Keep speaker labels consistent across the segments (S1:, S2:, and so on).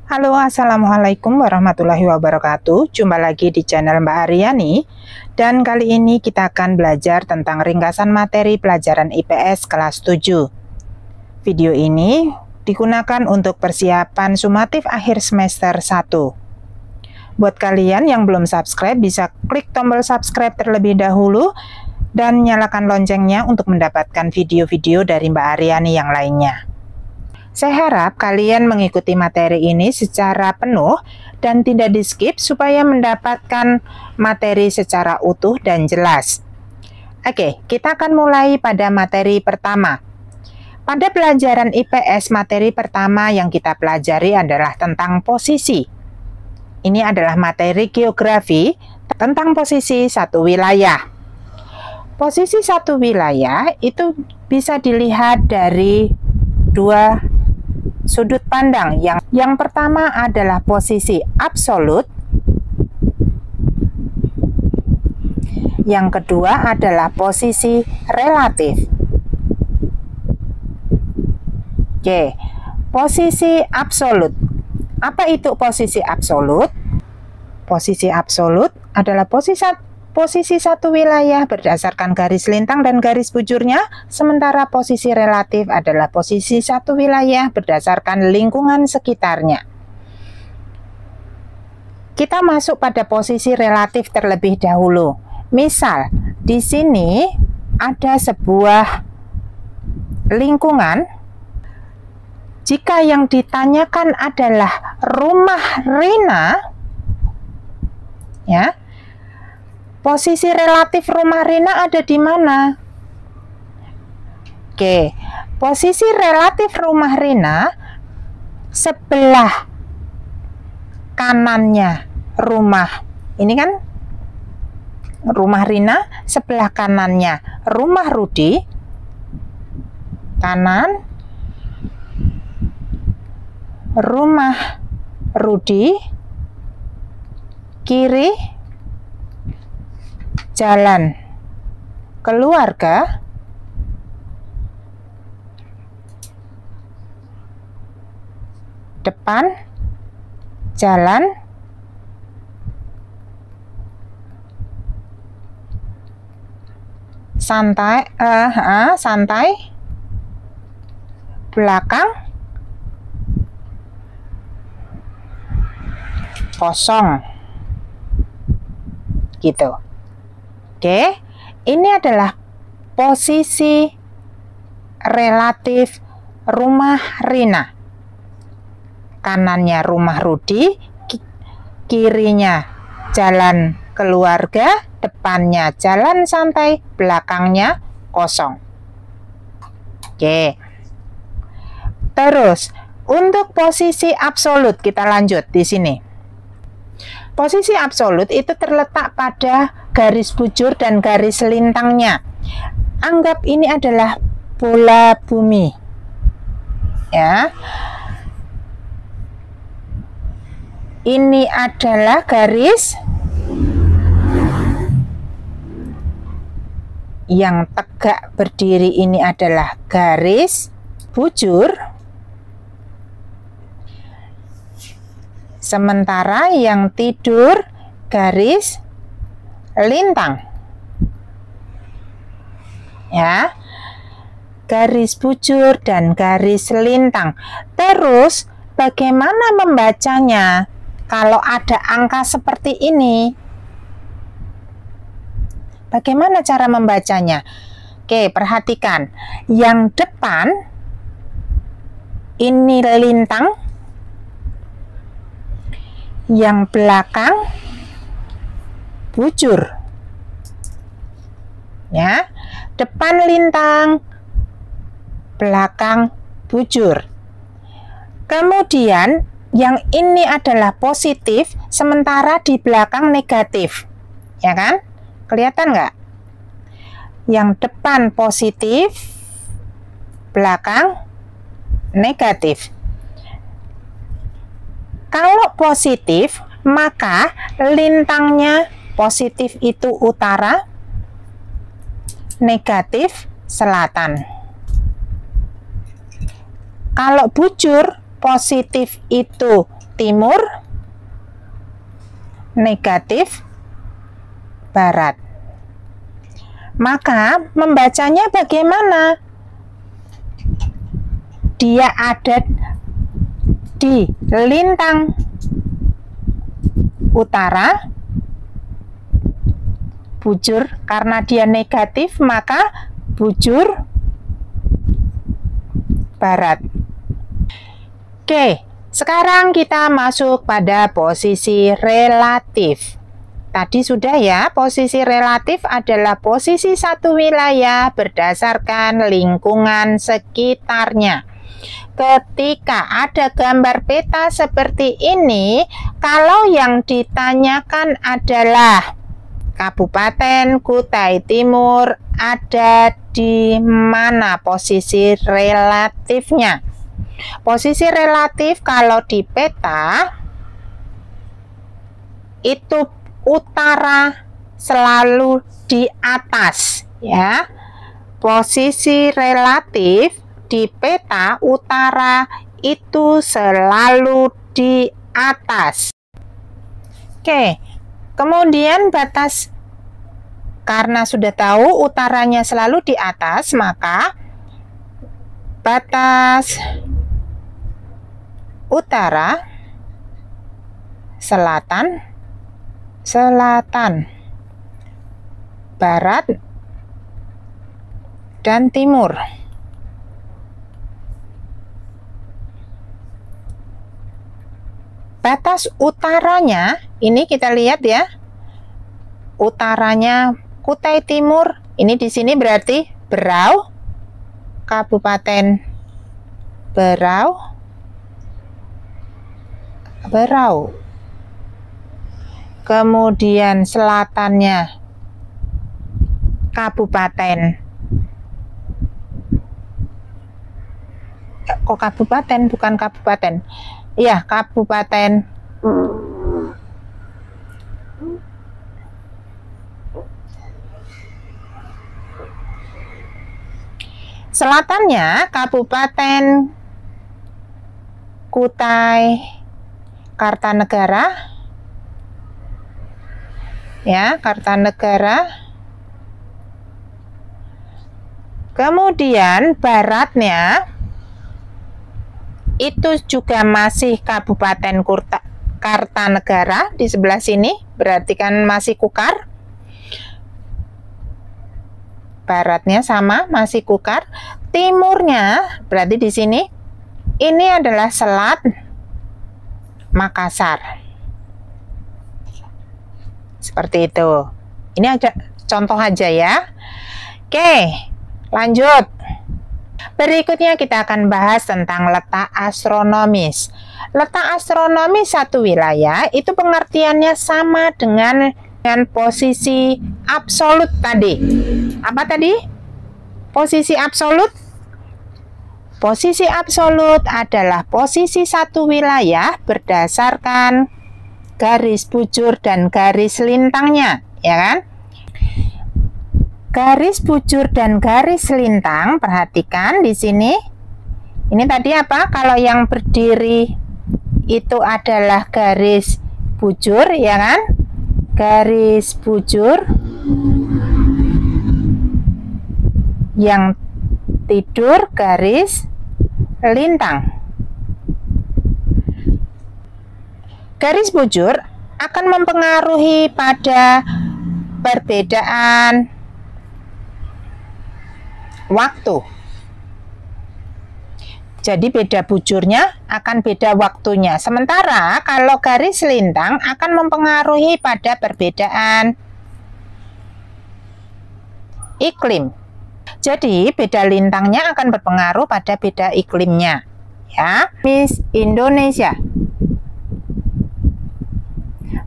S1: Halo, assalamualaikum warahmatullahi wabarakatuh. Jumpa lagi di channel Mbak Aryani. Dan kali ini kita akan belajar tentang ringkasan materi pelajaran IPS kelas 7. Video ini digunakan untuk persiapan sumatif akhir semester 1. Buat kalian yang belum subscribe, bisa klik tombol subscribe terlebih dahulu dan nyalakan loncengnya untuk mendapatkan video-video dari Mbak Aryani yang lainnya. Saya harap kalian mengikuti materi ini secara penuh dan tidak di-skip supaya mendapatkan materi secara utuh dan jelas. Oke, kita akan mulai pada materi pertama. Pada pelajaran IPS, materi pertama yang kita pelajari adalah tentang posisi. Ini adalah materi geografi tentang posisi satu wilayah. Posisi satu wilayah itu bisa dilihat dari dua sudut pandang. Yang pertama adalah posisi absolut. Yang kedua adalah posisi relatif. Oke, posisi absolut. Apa itu posisi absolut? Posisi absolut adalah posisi satu wilayah berdasarkan garis lintang dan garis bujurnya, sementara posisi relatif adalah posisi satu wilayah berdasarkan lingkungan sekitarnya. Kita masuk pada posisi relatif terlebih dahulu. Misal, di sini ada sebuah lingkungan. Jika yang ditanyakan adalah rumah Rina, ya, posisi relatif rumah Rina ada di mana? Oke, posisi relatif rumah Rina sebelah kanannya rumah. Ini kan rumah Rina, sebelah kanannya rumah Rudi. Kanan rumah Rudi, kiri jalan keluarga, depan jalan santai, belakang kosong, gitu. Oke, ini adalah posisi relatif rumah Rina. Kanannya rumah Rudi, kirinya jalan keluarga, depannya jalan santai, belakangnya kosong. Oke. Terus, untuk posisi absolut kita lanjut di sini. Posisi absolut itu terletak pada garis bujur dan garis lintangnya. Anggap ini adalah bola bumi. Ya. Ini adalah garis yang tegak berdiri, ini adalah garis bujur. Sementara yang tidur garis lintang. Ya. Garis bujur dan garis lintang. Terus bagaimana membacanya kalau ada angka seperti ini? Bagaimana cara membacanya? Oke, perhatikan. Yang depan ini lintang, yang belakang bujur. Ya, depan lintang, belakang bujur. Kemudian yang ini adalah positif, sementara di belakang negatif. Ya kan? Kelihatan nggak? Yang depan positif, belakang negatif. Kalau positif, maka lintangnya positif itu utara, negatif selatan. Kalau bujur, positif itu timur, negatif, barat. Maka membacanya bagaimana? Dia ada di lintang utara, bujur karena dia negatif maka bujur barat. Oke, sekarang kita masuk pada posisi relatif. Tadi sudah ya, posisi relatif adalah posisi satu wilayah berdasarkan lingkungan sekitarnya. Ketika ada gambar peta seperti ini, kalau yang ditanyakan adalah Kabupaten Kutai Timur ada di mana posisi relatifnya? Posisi relatif kalau di peta itu utara selalu di atas ya. Posisi relatif di peta utara itu selalu di atas. Oke, kemudian batas, karena sudah tahu utaranya selalu di atas, maka batas utara, selatan, barat, dan timur. Batas utaranya, ini kita lihat ya, utaranya Kutai Timur, ini di sini berarti Berau, Kabupaten Berau. Kemudian selatannya Kabupaten, kok kabupaten bukan kabupaten ya, Kabupaten selatannya Kabupaten Kutai Kartanegara ya, Kartanegara. Kemudian baratnya itu juga masih Kabupaten Kartanegara di sebelah sini, berarti kan masih Kukar. Baratnya sama, masih Kukar. Timurnya berarti di sini ini adalah Selat Makassar. Seperti itu. Ini ada contoh aja ya. Oke, lanjut. Berikutnya kita akan bahas tentang letak astronomis. Letak astronomis satu wilayah itu pengertiannya sama dengan posisi absolut tadi. Apa tadi? Posisi absolut? Posisi absolut adalah posisi satu wilayah berdasarkan garis bujur dan garis lintangnya, ya kan? Garis bujur dan garis lintang, perhatikan di sini. Ini tadi apa? Kalau yang berdiri itu adalah garis bujur, ya kan? Garis bujur. Yang tidur garis lintang. Garis bujur akan mempengaruhi pada perbedaan waktu. Jadi beda bujurnya akan beda waktunya. Sementara kalau garis lintang akan mempengaruhi pada perbedaan iklim. Jadi beda lintangnya akan berpengaruh pada beda iklimnya. Ya, Miss Indonesia.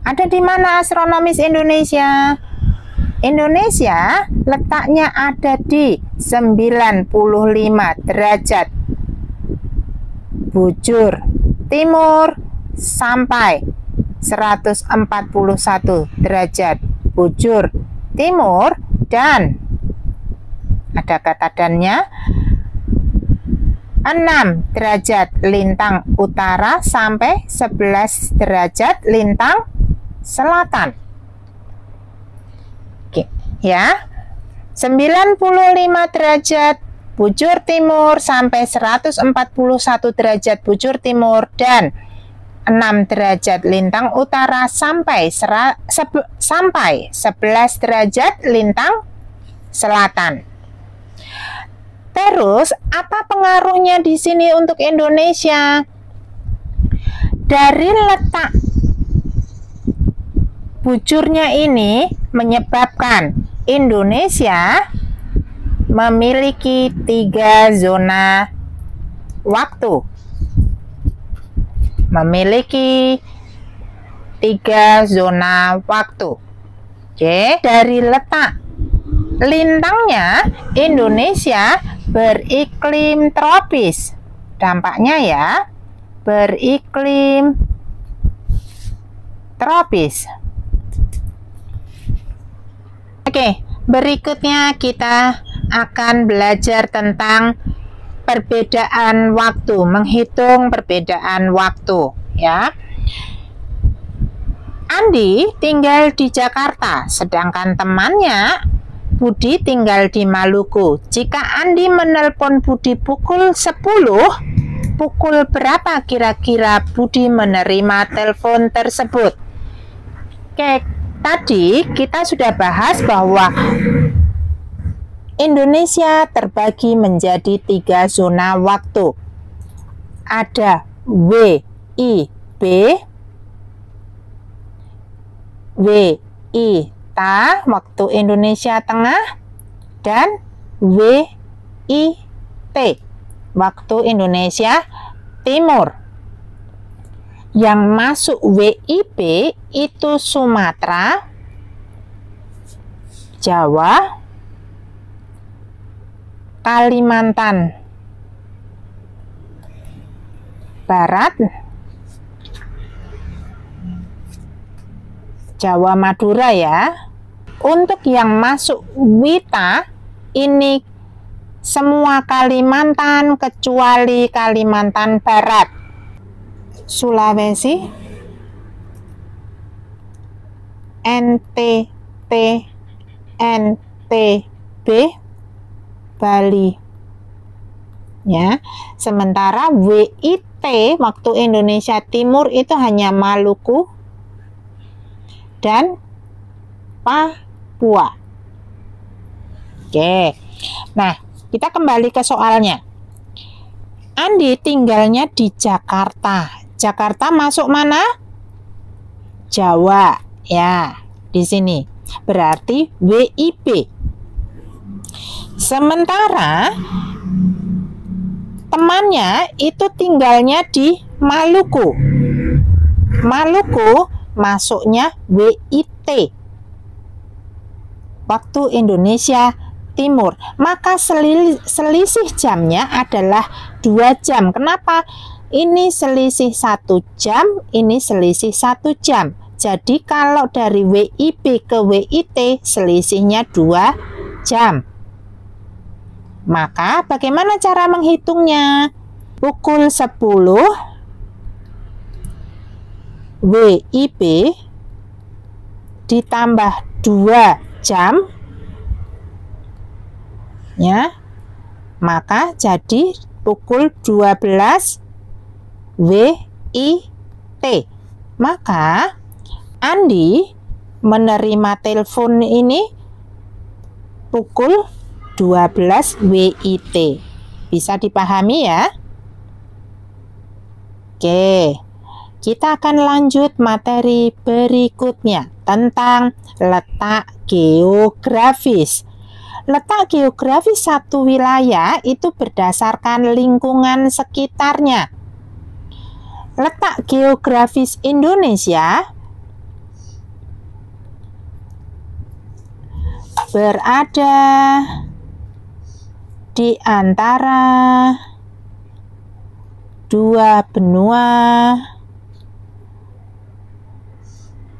S1: Ada di mana astronomis Indonesia? Indonesia letaknya ada di 95 derajat bujur timur sampai 141 derajat bujur timur, dan ada kata dannya 6 derajat lintang utara sampai 11 derajat lintang selatan. Oke, ya. 95 derajat bujur timur sampai 141 derajat bujur timur, dan 6 derajat lintang utara sampai 11 derajat lintang selatan. Terus, apa pengaruhnya di sini untuk Indonesia? Dari letak bujurnya ini menyebabkan Indonesia memiliki 3 zona waktu. Memiliki 3 zona waktu. Oke, dari letak lintangnya Indonesia beriklim tropis. Dampaknya ya, beriklim tropis. Oke, berikutnya kita akan belajar tentang perbedaan waktu, menghitung perbedaan waktu, ya. Andi tinggal di Jakarta, sedangkan temannya Budi tinggal di Maluku. Jika Andi menelpon Budi pukul 10, pukul berapa kira-kira Budi menerima telepon tersebut? Oke, tadi kita sudah bahas bahwa Indonesia terbagi menjadi 3 zona waktu. Ada WIB, WIT waktu Indonesia Tengah, dan WIT waktu Indonesia Timur. Yang masuk WIB itu Sumatera, Jawa, Kalimantan Barat, Jawa, Madura ya. Untuk yang masuk WITA ini semua Kalimantan kecuali Kalimantan Barat, Sulawesi, NTT, NTB, Bali. Ya, sementara WIT waktu Indonesia Timur itu hanya Maluku dan Papua. Oke. Nah, kita kembali ke soalnya. Andi tinggalnya di Jakarta. Jakarta masuk mana? Jawa. Ya, di sini. Berarti WIB. Sementara temannya itu tinggalnya di Maluku. Maluku masuknya WIT waktu Indonesia Timur. Maka selisih jamnya adalah 2 jam. Kenapa? Ini selisih 1 jam, ini selisih 1 jam. Jadi kalau dari WIB ke WIT selisihnya 2 jam. Maka bagaimana cara menghitungnya? Pukul 10 WIB ditambah 2 jam, ya, maka jadi pukul 12 WIT. Maka Andi menerima telepon ini pukul 12 WIT. Bisa dipahami ya? Oke, kita akan lanjut materi berikutnya tentang letak geografis. Letak geografis satu wilayah itu berdasarkan lingkungan sekitarnya. Letak geografis Indonesia berada di antara 2 benua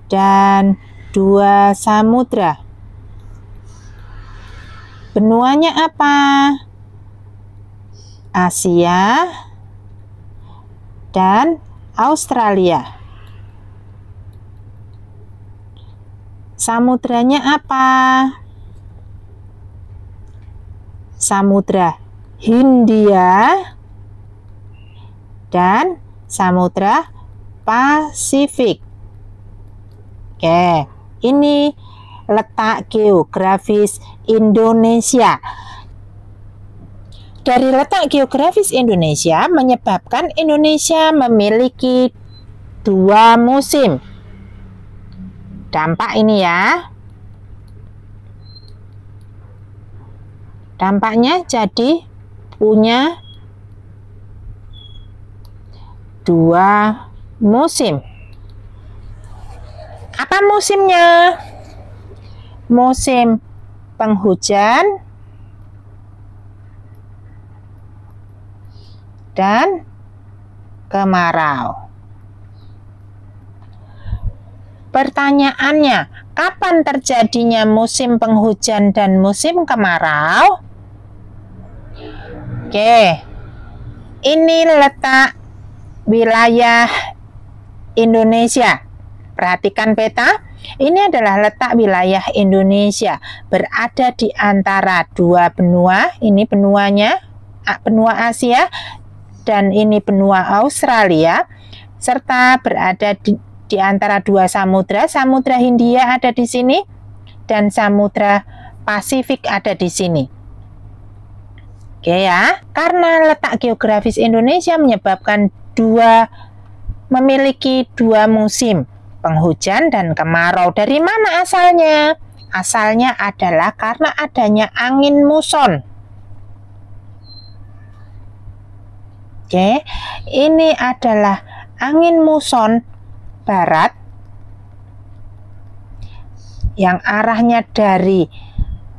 S1: dan 2 samudra. Benuanya apa? Asia, dan Australia. Samudranya apa? Samudra Hindia dan Samudra Pasifik. Oke, ini letak geografis Indonesia. Dari letak geografis Indonesia menyebabkan Indonesia memiliki 2 musim. Dampak ini ya. Dampaknya jadi punya 2 musim. Apa musimnya? Musim penghujan dan kemarau. Pertanyaannya, kapan terjadinya musim penghujan dan musim kemarau? Oke, ini letak wilayah Indonesia. Perhatikan peta. Ini adalah letak wilayah Indonesia, berada di antara 2 benua. Ini benuanya, benua Asia, dan ini benua Australia, serta berada di antara 2 samudra. Samudra Hindia ada di sini dan Samudra Pasifik ada di sini. Oke ya, karena letak geografis Indonesia menyebabkan memiliki 2 musim, penghujan dan kemarau. Dari mana asalnya? Asalnya adalah karena adanya angin muson. Oke, ini adalah angin muson barat yang arahnya dari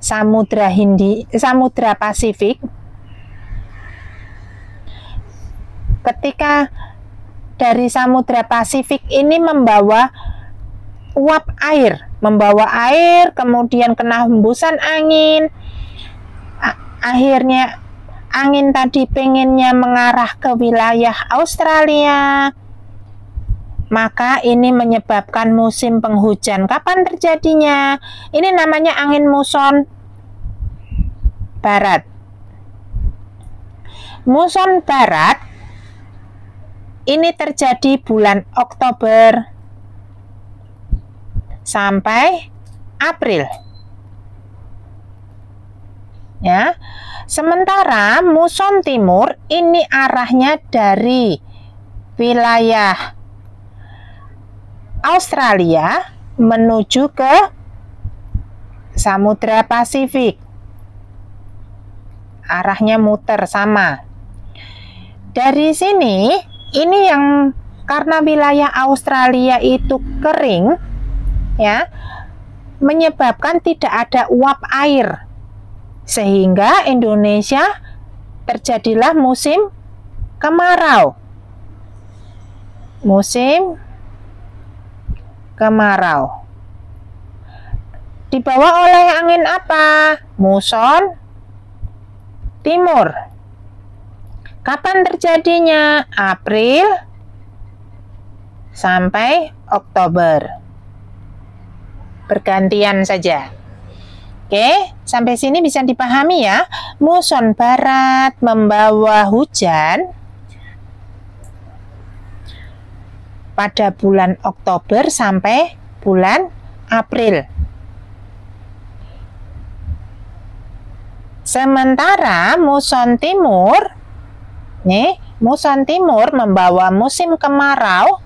S1: Samudra Pasifik. Ketika dari Samudra Pasifik ini membawa uap air, kemudian kena hembusan angin. Akhirnya angin tadi pengennya mengarah ke wilayah Australia. Maka ini menyebabkan musim penghujan. Kapan terjadinya? Ini namanya angin muson barat. Muson barat ini terjadi bulan Oktober sampai April. Ya. Sementara muson timur ini arahnya dari wilayah Australia menuju ke Samudra Pasifik. Arahnya muter sama. Dari sini, ini yang karena wilayah Australia itu kering, ya, menyebabkan tidak ada uap air, sehingga Indonesia terjadilah musim kemarau. Musim kemarau dibawa oleh angin apa? Muson timur. Kapan terjadinya? April sampai Oktober. Bergantian saja. Oke, sampai sini bisa dipahami ya. Muson barat membawa hujan pada bulan Oktober sampai bulan April. Sementara muson timur membawa musim kemarau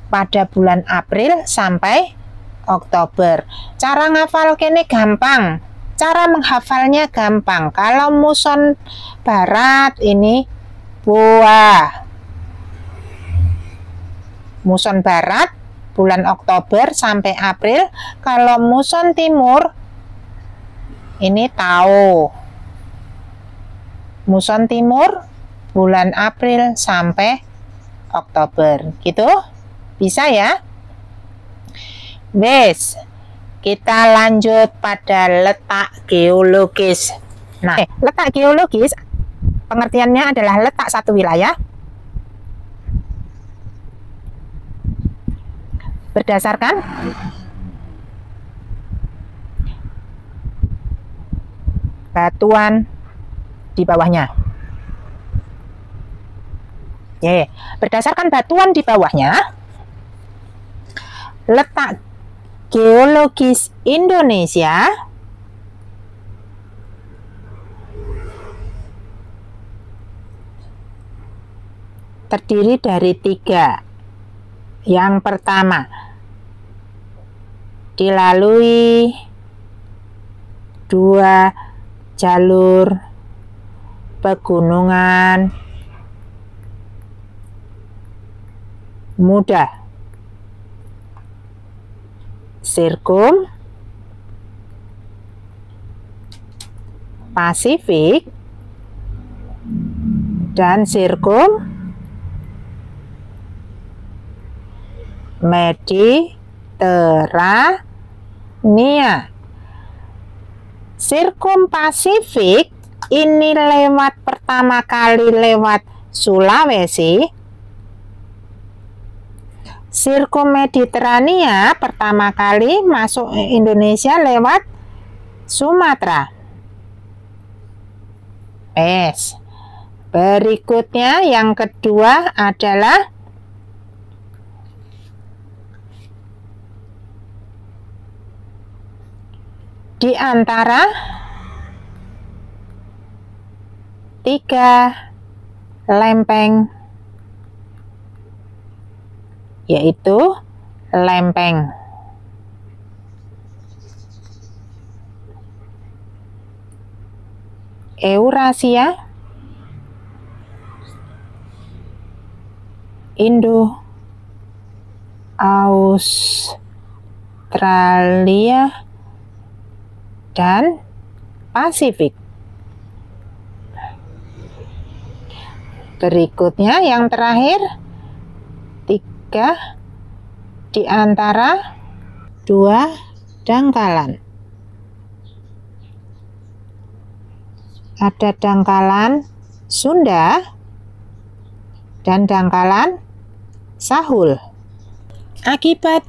S1: pada bulan April sampai Oktober. Cara ngafal kene gampang. Cara menghafalnya gampang. Kalau muson barat ini buah. Muson barat bulan Oktober sampai April. Kalau muson timur ini tahu. Muson timur bulan April sampai Oktober. Gitu? Bisa ya? Wes, kita lanjut pada letak geologis. Nah, letak geologis pengertiannya adalah letak satu wilayah berdasarkan batuan di bawahnya. Berdasarkan batuan di bawahnya, letak geologis Indonesia terdiri dari 3. Yang pertama, dilalui 2 jalur pegunungan muda, Sirkum Pasifik dan Sirkum Mediterania. Sirkum Pasifik ini pertama kali lewat Sulawesi. Sirkum Mediterania pertama kali masuk Indonesia lewat Sumatera. Berikutnya yang kedua adalah di antara 3 lempeng, yaitu lempeng Eurasia, Indo-Australia, dan Pasifik. Berikutnya yang terakhir, 3 di antara 2 dangkalan. Ada dangkalan Sunda dan dangkalan Sahul. Akibat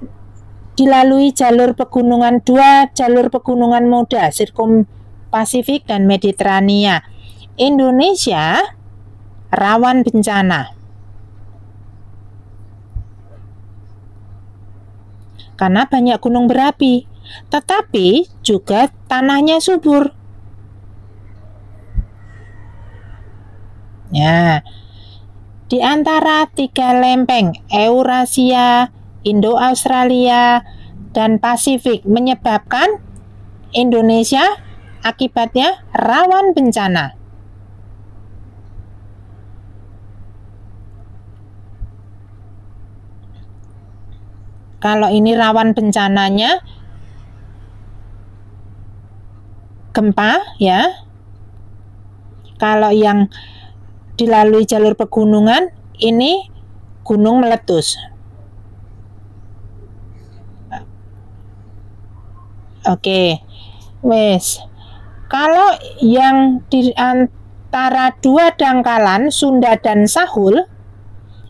S1: dilalui jalur pegunungan 2 jalur pegunungan muda, Sirkum Pasifik dan Mediterania, Indonesia rawan bencana karena banyak gunung berapi, tetapi juga tanahnya subur. Di antara 3 lempeng Eurasia, Indo-Australia, dan Pasifik menyebabkan Indonesia akibatnya rawan bencana. Kalau ini rawan bencananya gempa ya. Kalau yang dilalui jalur pegunungan ini gunung meletus. Oke, wes. Kalau yang di antara 2 dangkalan Sunda dan Sahul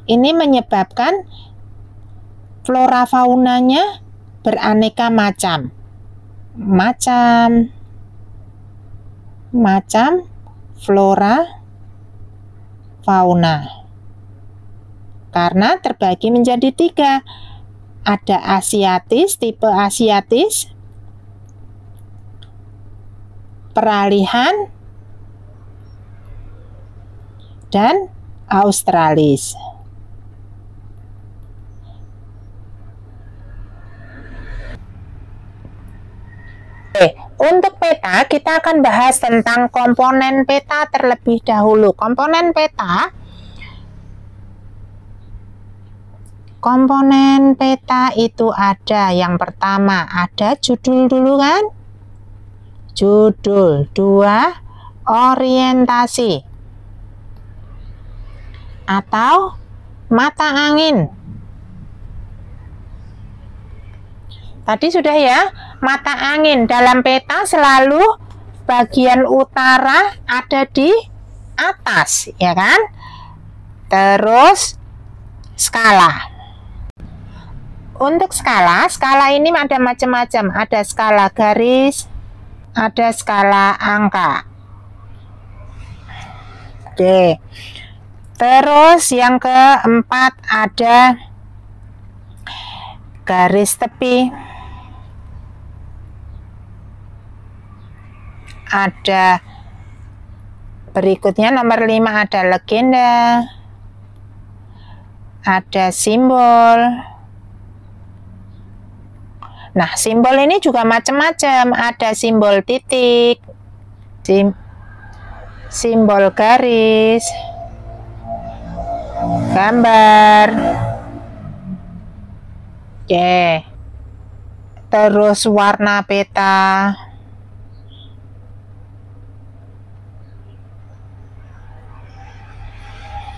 S1: ini menyebabkan flora faunanya beraneka macam. Macam flora fauna. Karena terbagi menjadi 3. Ada asiatis, tipe asiatis, peralihan, dan australis. Untuk peta kita akan bahas tentang komponen peta terlebih dahulu. Komponen peta ada, yang pertama ada judul dulu kan? Judul. 2, orientasi atau mata angin. Tadi sudah ya, mata angin dalam peta selalu bagian utara ada di atas, ya kan? Terus skala. Untuk skala ini ada macam-macam. Ada skala garis, ada skala angka. Oke. Terus yang keempat ada garis tepi. Ada berikutnya nomor 5 ada legenda. Ada simbol. Nah, simbol ini juga macam-macam. Ada simbol titik, simbol garis, gambar. Oke. Terus warna peta.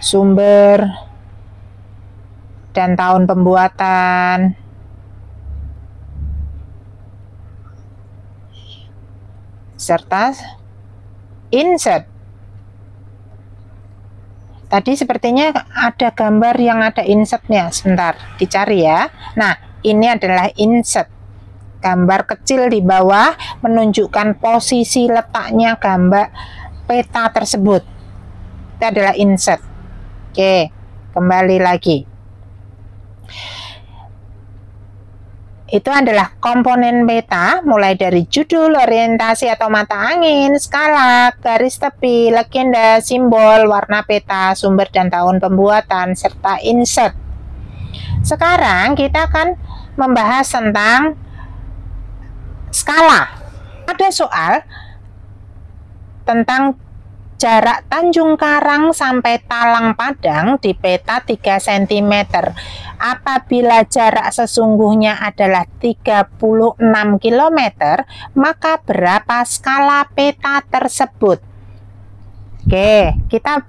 S1: Sumber dan tahun pembuatan. Serta insert. Tadi sepertinya ada gambar yang ada insertnya. Sebentar, dicari ya. Nah, ini adalah insert. Gambar kecil di bawah menunjukkan posisi letaknya gambar peta tersebut. Itu adalah insert. Oke, kembali lagi. Itu adalah komponen peta, mulai dari judul, orientasi atau mata angin, skala, garis tepi, legenda, simbol, warna peta, sumber dan tahun pembuatan, serta insert. Sekarang kita akan membahas tentang skala. Ada soal tentang jarak Tanjung Karang sampai Talang Padang di peta 3 cm. Apabila jarak sesungguhnya adalah 36 km, maka berapa skala peta tersebut? Oke, kita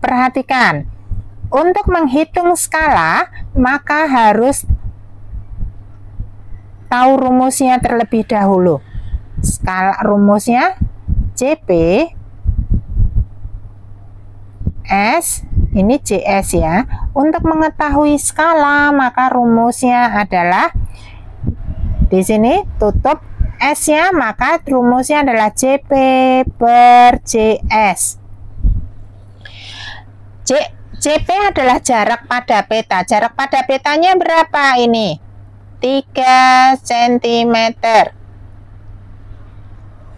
S1: perhatikan. Untuk menghitung skala, maka harus tahu rumusnya terlebih dahulu. Skala rumusnya CP S, ini JS ya. Untuk mengetahui skala, maka rumusnya adalah di sini tutup S-nya, maka rumusnya adalah JP per JS. JP adalah jarak pada peta. Jarak pada petanya berapa ini? 3 cm.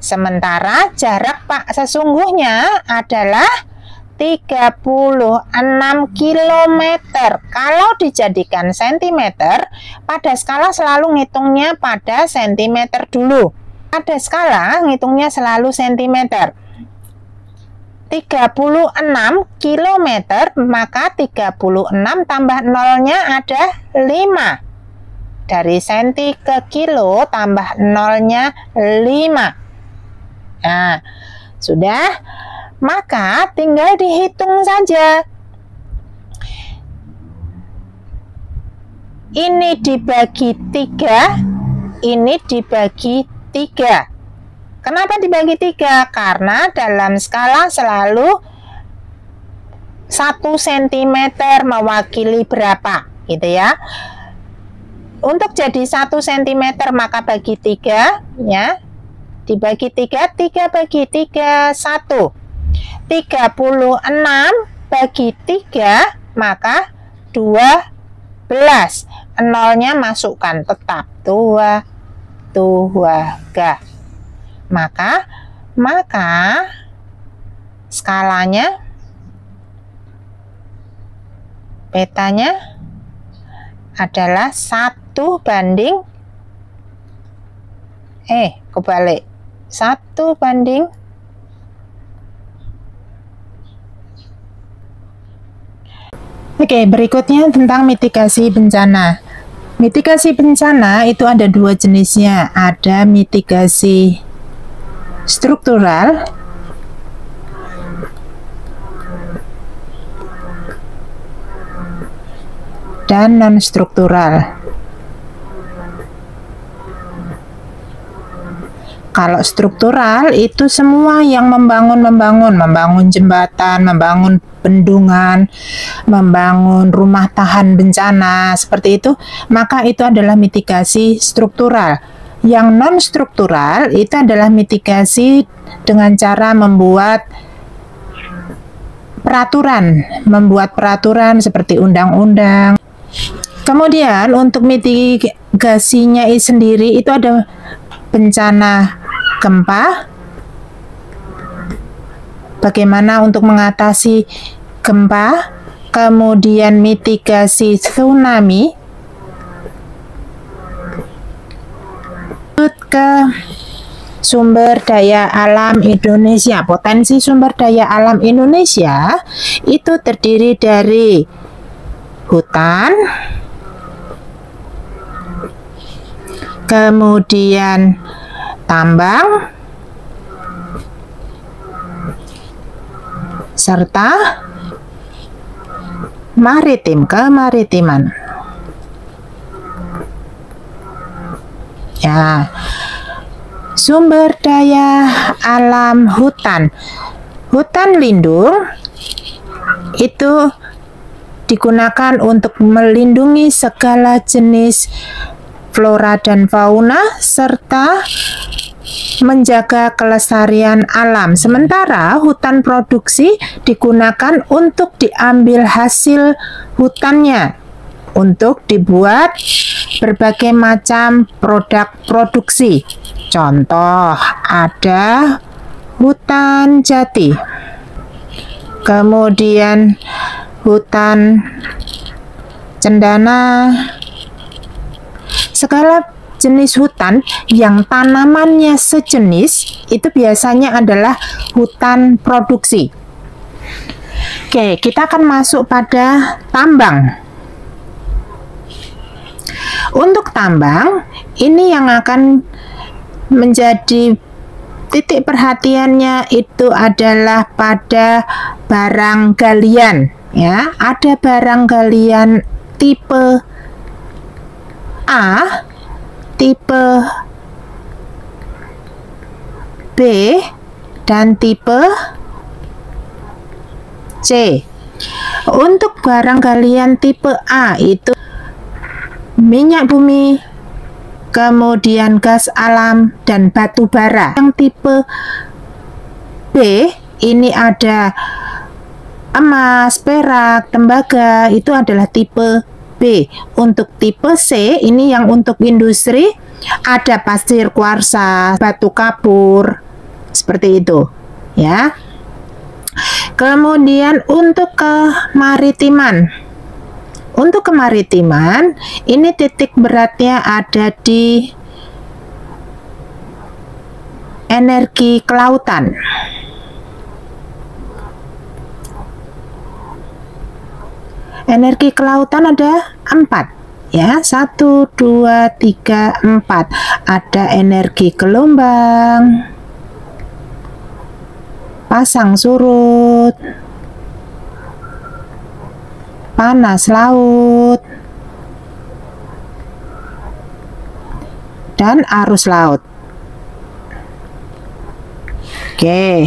S1: Sementara jarak sesungguhnya adalah 36 km. Kalau dijadikan cm, pada skala selalu ngitungnya pada cm dulu. Pada skala ngitungnya selalu cm. 36 km, maka 36 tambah nolnya ada 5. Dari senti ke kilo tambah nolnya 5. Nah, sudah. Maka tinggal dihitung saja. Ini dibagi 3, ini dibagi 3. Kenapa dibagi 3? Karena dalam skala selalu 1 cm mewakili berapa, gitu ya. Untuk jadi 1 cm maka bagi 3 ya. Dibagi 3, 3 bagi 3, 1. 36 bagi 3 maka 12. Nolnya masukkan tetap 2 maka skalanya petanya adalah 1 banding kebalik 1 banding 1. Oke, berikutnya tentang mitigasi bencana. Mitigasi bencana itu ada 2 jenisnya. Ada mitigasi struktural dan non-struktural. Kalau struktural itu semua yang membangun jembatan, membangun bendungan, membangun rumah tahan bencana, seperti itu, maka itu adalah mitigasi struktural. Yang non struktural itu adalah mitigasi dengan cara membuat peraturan seperti undang-undang. Kemudian untuk mitigasinya sendiri itu ada bencana gempa, bagaimana untuk mengatasi gempa, kemudian mitigasi tsunami, ke sumber daya alam Indonesia. Potensi sumber daya alam Indonesia itu terdiri dari hutan, kemudian tambang, serta kemaritiman. Ya, sumber daya alam hutan lindung itu digunakan untuk melindungi segala jenis flora dan fauna serta menjaga kelestarian alam. Sementara hutan produksi digunakan untuk diambil hasil hutannya untuk dibuat berbagai macam produk produksi. Contoh, ada hutan jati, kemudian hutan cendana, segala jenis hutan yang tanamannya sejenis itu biasanya adalah hutan produksi. Oke, kita akan masuk pada tambang. Untuk tambang, ini yang akan menjadi titik perhatiannya itu adalah pada barang galian, ya. Ada barang galian tipe A, tipe B, dan tipe C. Untuk barang galian tipe A itu minyak bumi, kemudian gas alam dan batu bara. Yang tipe B ini ada emas, perak, tembaga, itu adalah tipe B. Untuk tipe C ini yang untuk industri, ada pasir kuarsa, batu kapur, seperti itu, ya. Kemudian untuk kemaritiman. Untuk kemaritiman, ini titik beratnya ada di energi kelautan. Energi kelautan ada 4, ya, 1, 2, 3, 4. Ada energi gelombang, pasang surut, panas laut, dan arus laut. Oke,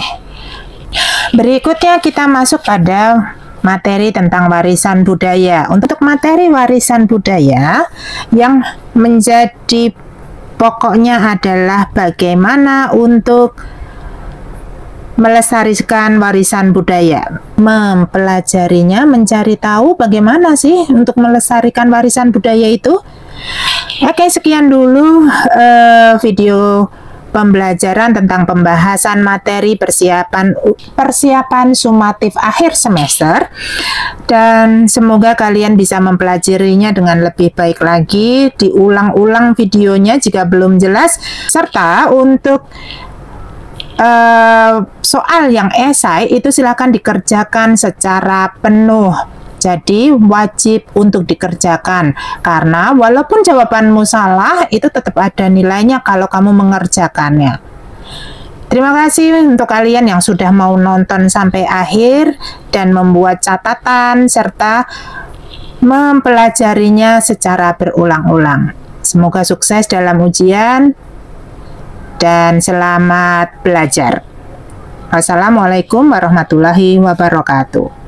S1: berikutnya kita masuk pada materi tentang warisan budaya. Untuk materi warisan budaya yang menjadi pokoknya adalah bagaimana untuk melestarikan warisan budaya, mempelajarinya, mencari tahu bagaimana sih untuk melestarikan warisan budaya itu. Oke, sekian dulu video pembelajaran tentang pembahasan materi persiapan sumatif akhir semester, dan semoga kalian bisa mempelajarinya dengan lebih baik lagi. Diulang-ulang videonya jika belum jelas, serta untuk soal yang esai itu silakan dikerjakan secara penuh. Jadi wajib untuk dikerjakan, karena walaupun jawabanmu salah itu tetap ada nilainya kalau kamu mengerjakannya. Terima kasih untuk kalian yang sudah mau nonton sampai akhir dan membuat catatan serta mempelajarinya secara berulang-ulang. Semoga sukses dalam ujian. dan selamat belajar. Wassalamualaikum warahmatullahi wabarakatuh.